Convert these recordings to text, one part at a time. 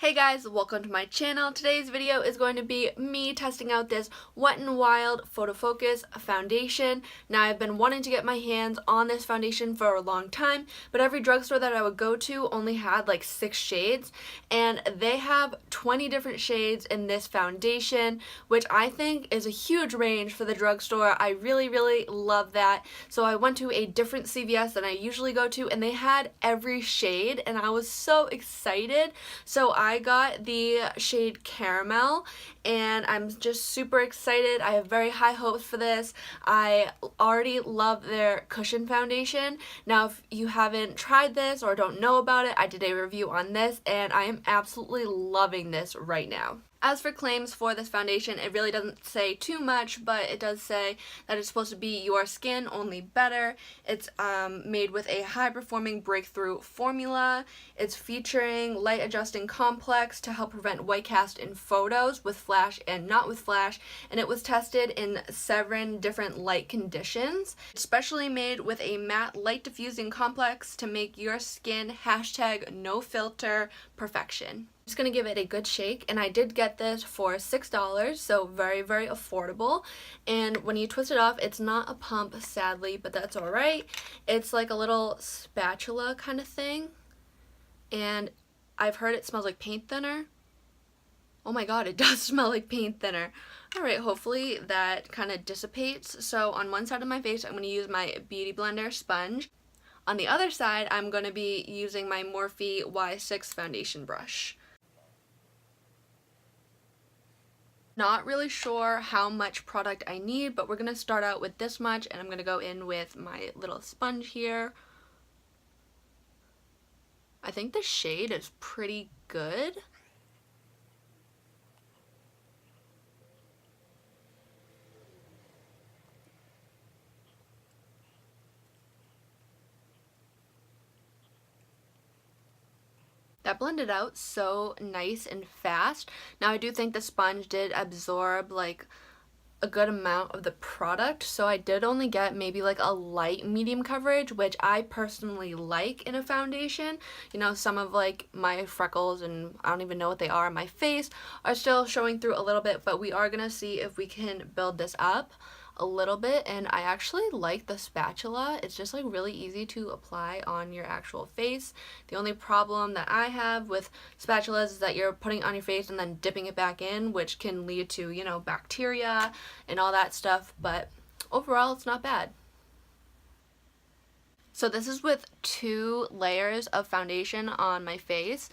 Hey guys, welcome to my channel. Today's video is going to be me testing out this Wet n Wild Photo Focus foundation. Now I've been wanting to get my hands on this foundation for a long time, but every drugstore that I would go to only had like 6 shades, and they have 20 different shades in this foundation, which I think is a huge range for the drugstore. I really love that. So I went to a different CVS than I usually go to, and they had every shade, and I was so excited. So I got the shade Caramel, and I'm just super excited. I have very high hopes for this. I already love their cushion foundation. Now, if you haven't tried this or don't know about it, I did a review on this, and I am absolutely loving this right now. As for claims for this foundation, it really doesn't say too much, but it does say that it's supposed to be your skin, only better. It's made with a high-performing breakthrough formula. It's featuring light adjusting complex to help prevent white cast in photos with flash and not with flash, and it was tested in 7 different light conditions. It's specially made with a matte light diffusing complex to make your skin #NoFilter perfection. I'm just gonna give it a good shake, and I did get this for $6, so very affordable. And when you twist it off, it's not a pump, sadly, but that's alright. It's like a little spatula kind of thing, and I've heard it smells like paint thinner. Oh my god, it does smell like paint thinner. Alright, hopefully that kind of dissipates. So on one side of my face, I'm going to use my Beauty Blender sponge. On the other side, I'm going to be using my Morphe Y6 foundation brush. Not really sure how much product I need, but we're going to start out with this much, and I'm going to go in with my little sponge here. I think the shade is pretty good. That blended out so nice and fast. Now I do think the sponge did absorb like a good amount of the product, so I did only get maybe like a light medium coverage, which I personally like in a foundation. You know, some of like my freckles, and I don't even know what they are on my face, are still showing through a little bit, but we are gonna see if we can build this up a little bit. And I actually like the spatula. It's just like really easy to apply on your actual face. The only problem that I have with spatulas is that you're putting it on your face and then dipping it back in, which can lead to, you know, bacteria and all that stuff, but overall it's not bad. So this is with 2 layers of foundation on my face,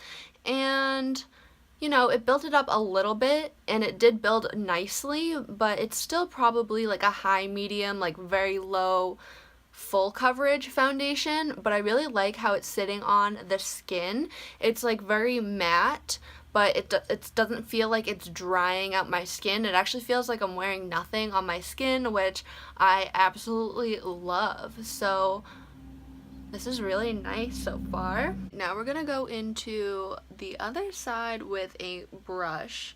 and you know, it built it up a little bit, and it did build nicely, but it's still probably like a high medium, like very low full coverage foundation. But I really like how it's sitting on the skin. It's like very matte, but it doesn't feel like it's drying out my skin. It actually feels like I'm wearing nothing on my skin, which I absolutely love. So this is really nice so far. Now we're gonna go into the other side with a brush.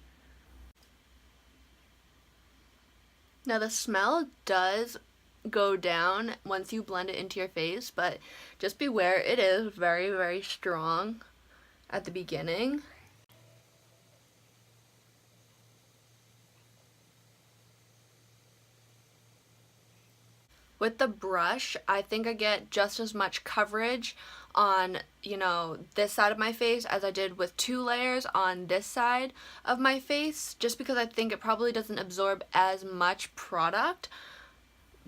Now the smell does go down once you blend it into your face, but just beware, it is very strong at the beginning. With the brush, I think I get just as much coverage on, you know, this side of my face as I did with 2 layers on this side of my face, just because I think it probably doesn't absorb as much product.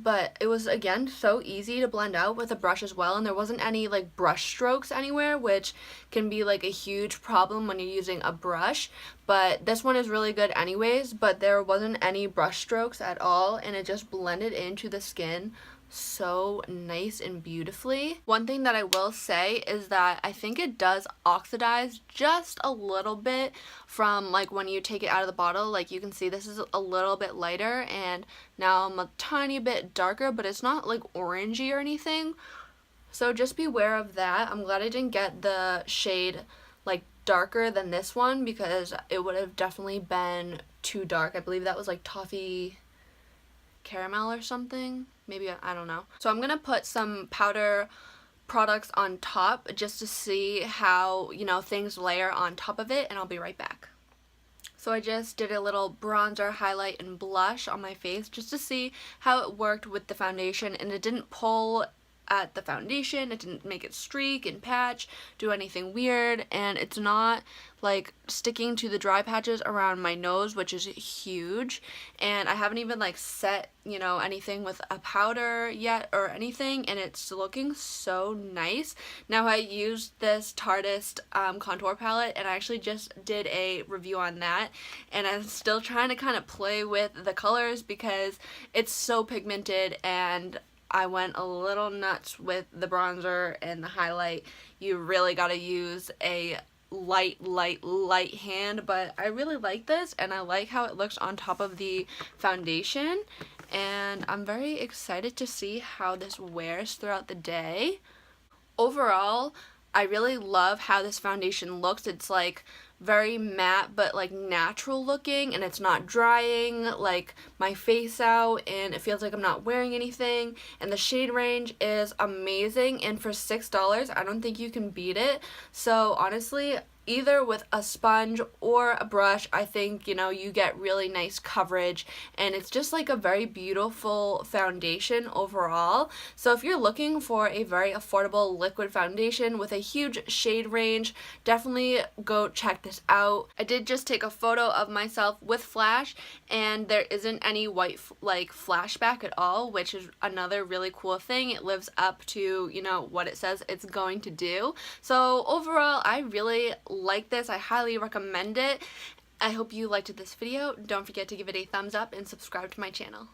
But it was, again, so easy to blend out with a brush as well, and there wasn't any like brush strokes anywhere, which can be like a huge problem when you're using a brush. But this one is really good anyways, but there wasn't any brush strokes at all, and it just blended into the skin so nice and beautifully. One thing that I will say is that I think it does oxidize just a little bit from like when you take it out of the bottle. Like you can see this is a little bit lighter, and now I'm a tiny bit darker, but it's not like orangey or anything. So just beware of that. I'm glad I didn't get the shade like darker than this one, because it would have definitely been too dark. I believe that was like toffee caramel or something. Maybe, I don't know. So I'm gonna put some powder products on top just to see how, you know, things layer on top of it, and I'll be right back. So I just did a little bronzer, highlight, and blush on my face just to see how it worked with the foundation, and it didn't pull at the foundation, it didn't make it streak and patch, do anything weird, and it's not like sticking to the dry patches around my nose, which is huge. And I haven't even like set, you know, anything with a powder yet or anything, and it's looking so nice. Now I used this Tarteist contour palette, and I actually just did a review on that, and I'm still trying to kind of play with the colors because it's so pigmented, and I went a little nuts with the bronzer and the highlight. You really gotta use a light hand, but I really like this, and I like how it looks on top of the foundation, and I'm very excited to see how this wears throughout the day. Overall, I really love how this foundation looks. It's like very matte but like natural looking, and it's not drying like my face out, and it feels like I'm not wearing anything, and the shade range is amazing, and for $6 I don't think you can beat it. So honestly, either with a sponge or a brush, I think, you know, you get really nice coverage, and it's just like a very beautiful foundation overall. So if you're looking for a very affordable liquid foundation with a huge shade range, definitely go check this out. I did just take a photo of myself with flash, and there isn't any white like flashback at all, which is another really cool thing. It lives up to, you know, what it says it's going to do. So overall, I really like this. I highly recommend it. I hope you liked this video. Don't forget to give it a thumbs up and subscribe to my channel.